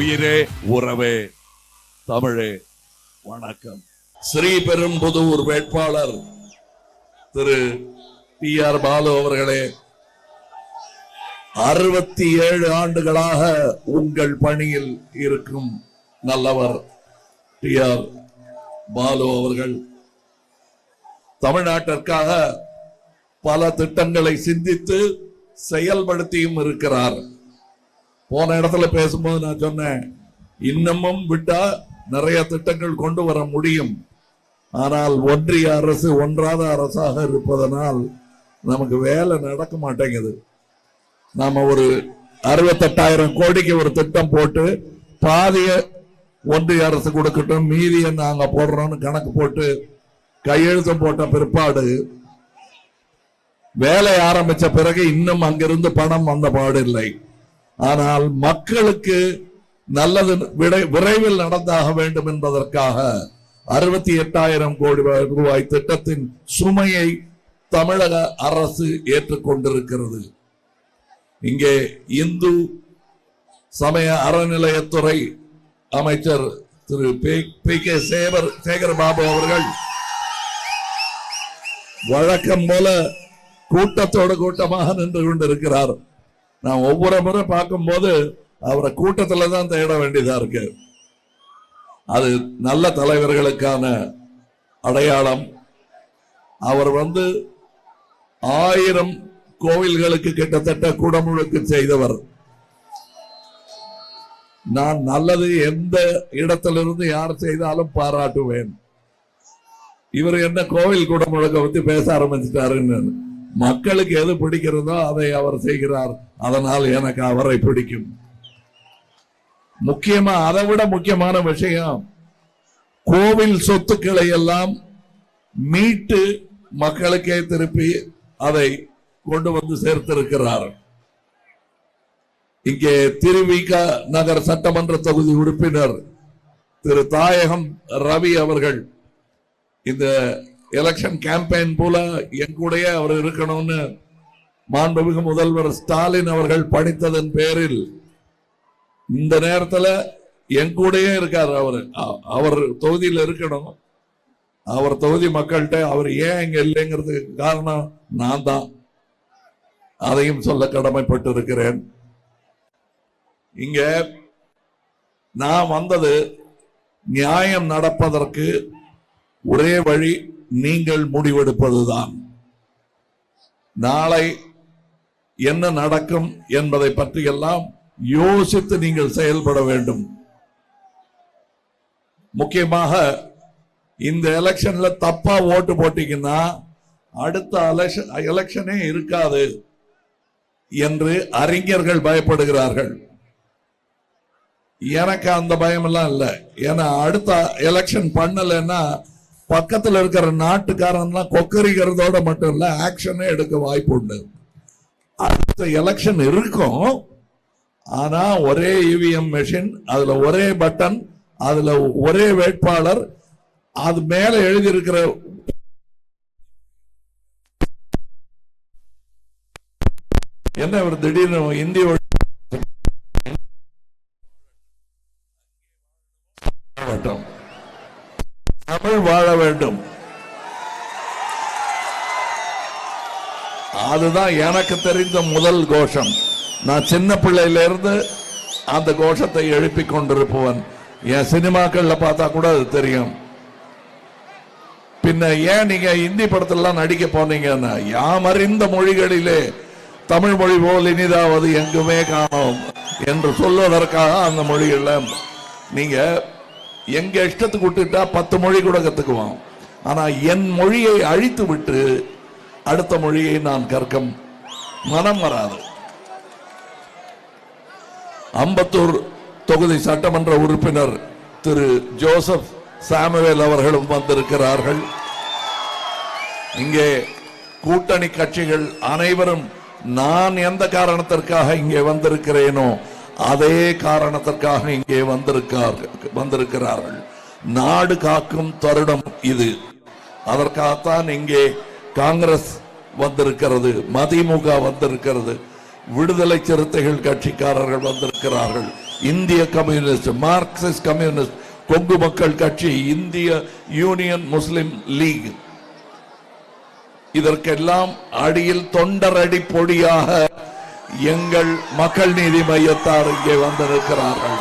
உயிரே உறவே தமிழே வணக்கம். ஸ்ரீபெரும்புதூர் வேட்பாளர் திரு PR பாலு அவர்களே, 67 ஆண்டுகளாக உங்கள் பணியில் இருக்கும் நல்லவர் PR பாலு அவர்கள் தமிழ்நாட்டிற்காக பல திட்டங்களை சிந்தித்து செயல்படுத்தியும் இருக்கிறார். போன இடத்துல பேசும்போது நான் சொன்னேன், இன்னமும் விட்டா நிறைய திட்டங்கள் கொண்டு வர முடியும். ஆனால் ஒன்றிய அரசு ஒன்றாத அரசாக இருப்பதனால் நமக்கு வேலை நடக்க மாட்டேங்குது. நாம ஒரு 68,000 கோடிக்கு ஒரு திட்டம் போட்டு பாதிய ஒன்றிய அரசு கொடுக்கட்டும், மீதியை நாங்க போடுறோம்னு கணக்கு போட்டு கையெழுத்து போட்ட பிற்பாடு வேலை ஆரம்பிச்ச பிறகு இன்னும் அங்கிருந்து பணம் வந்த பாடு இல்லை. ஆனால் மக்களுக்கு நல்லது விரைவில் நடந்தாக வேண்டும் என்பதற்காக 68,000 கோடி ரூபாய் திட்டத்தின் சுமையை தமிழக அரசு ஏற்றுக்கொண்டிருக்கிறது. இங்கே இந்து சமய அறநிலையத்துறை அமைச்சர் திரு PK சேகர் பாபு அவர்கள் வழக்கம் போல கூட்டத்தோடு கூட்டமாக நின்று கொண்டிருக்கிறார். நான் ஒவ்வொரு முறை பார்க்கும் போது அவரை கூட்டத்துல தான் தேட வேண்டியதா இருக்கு. அது நல்ல தலைவர்களுக்கான அடையாளம். அவர் 1000 கோவில்களுக்கு கிட்டத்தட்ட குடமுழுக்கு செய்தவர். நான் நல்லது எந்த இடத்திலிருந்து யார் செய்தாலும் பாராட்டுவேன். இவர் என்ன கோவில் குடமுழுக்க பத்தி பேச ஆரம்பிச்சிட்டாருன்னு. மக்களுக்கு எது பிடிக்கிறதோ அதை அவர் செய்கிறார். அதனால் எனக்கு அவரை பிடிக்கும். முக்கியமா அதை விட முக்கியமான விஷயம், கோவில் சொத்துக்களை எல்லாம் மீட்டு மக்களுக்கே திருப்பி அதை கொண்டு வந்து சேர்த்திருக்கிறார். இங்கே திருவிக நகர் சட்டமன்ற தொகுதி உறுப்பினர் திரு தாயகம் ரவி அவர்கள் இந்த எலெக்ஷன் கேம்பெயின் போல என் கூடயே அவர் இருக்கணும்னு மாண்புமிகு முதல்வர் ஸ்டாலின் அவர்கள் பணித்ததன் பேரில் இந்த நேரத்தில் என் கூடயே இருக்கார். அவர் தொகுதியில் இருக்கணும். அவர் தொகுதி மக்கள்கிட்ட அவர் ஏன் இங்க இல்லைங்கிறதுக்கு காரணம் நான் தான். அதையும் சொல்ல கடமைப்பட்டு இருக்கிறேன். இங்க நான் வந்தது நியாயம் நடப்பதற்கு ஒரே வழி நீங்கள் முடிவெடுப்பதுதான். நாளை என்ன நடக்கும் என்பதை பற்றி எல்லாம் யோசித்து நீங்கள் செயல்பட வேண்டும். முக்கியமாக இந்த எலெக்ஷன்ல தப்பா ஓட்டு போட்டீங்கன்னா அடுத்த எலெக்ஷனே இருக்காது என்று அறிஞர்கள் பயப்படுகிறார்கள். எனக்கு அந்த பயம் எல்லாம் இல்லை. ஏன்னா அடுத்த எலெக்ஷன் பண்ணலன்னா பக்கத்தில் இருக்கிற நாட்டுக்காரன் கொக்கரிக்கிறதோட மட்டும் இல்ல, ஆக்ஷனே எடுக்க வாய்ப்பு உண்டு. அடுத்த எலெக்ஷன் இருக்கும். ஆனா ஒரே EVM மெஷின், அதுல ஒரே பட்டன், அதுல ஒரே வேட்பாளர், அது மேல எழுதி இருக்கிற என்ன ஒரு திடீர்னு இந்தி தமிழ் வாழ வேண்டும். அதுதான் எனக்கு தெரிந்த முதல் கோஷம். நான் சின்ன பிள்ளையில இருந்து அந்த கோஷத்தை எழுப்பிக் கொண்டிருப்பவன். என் சினிமாக்கள்ல பார்த்தா கூட அது தெரியும். பின்ன ஏன் நீங்க இந்தி படத்திலாம் நடிக்க போனீங்கன்னா, யாமறிந்த மொழிகளிலே தமிழ் மொழி போல் இனிதாவது எங்குமே காணோம் என்று சொல்வதற்காக அந்த மொழிகள்ல நீங்க எங்க இஷ்டத்துக்கு விட்டுட்டா 10 மொழி கூட கத்துக்குவோம். ஆனா என் மொழியை அழித்து விட்டு அடுத்த மொழியை நான் கற்க மனம் வராது. அம்பத்தூர் தொகுதி சட்டமன்ற உறுப்பினர் திரு ஜோசப் சாமுவேல் அவர்களும் வந்திருக்கிறார்கள். இங்கே கூட்டணி கட்சிகள் அனைவரும் நான் எந்த காரணத்திற்காக இங்கே வந்திருக்கிறேனோ அதே காரணத்திற்காக இங்கே வந்திருக்கிறார்கள். நாடு காக்கும் தருணம் இது. அதற்காகத்தான் இங்கே காங்கிரஸ் வந்திருக்கிறது, மதிமுக வந்திருக்கிறது, விடுதலை சிறுத்தைகள் கட்சிக்காரர்கள் வந்திருக்கிறார்கள். இந்திய கம்யூனிஸ்ட், மார்க்சிஸ்ட் கம்யூனிஸ்ட், கொங்கு மக்கள் கட்சி, இந்திய யூனியன் முஸ்லிம் லீக், இதற்கெல்லாம் அடியில் தொண்டரடி பொடியாக எங்கள் மக்கள் நீதி மையத்தார் இங்கே வந்திருக்கிறார்கள்.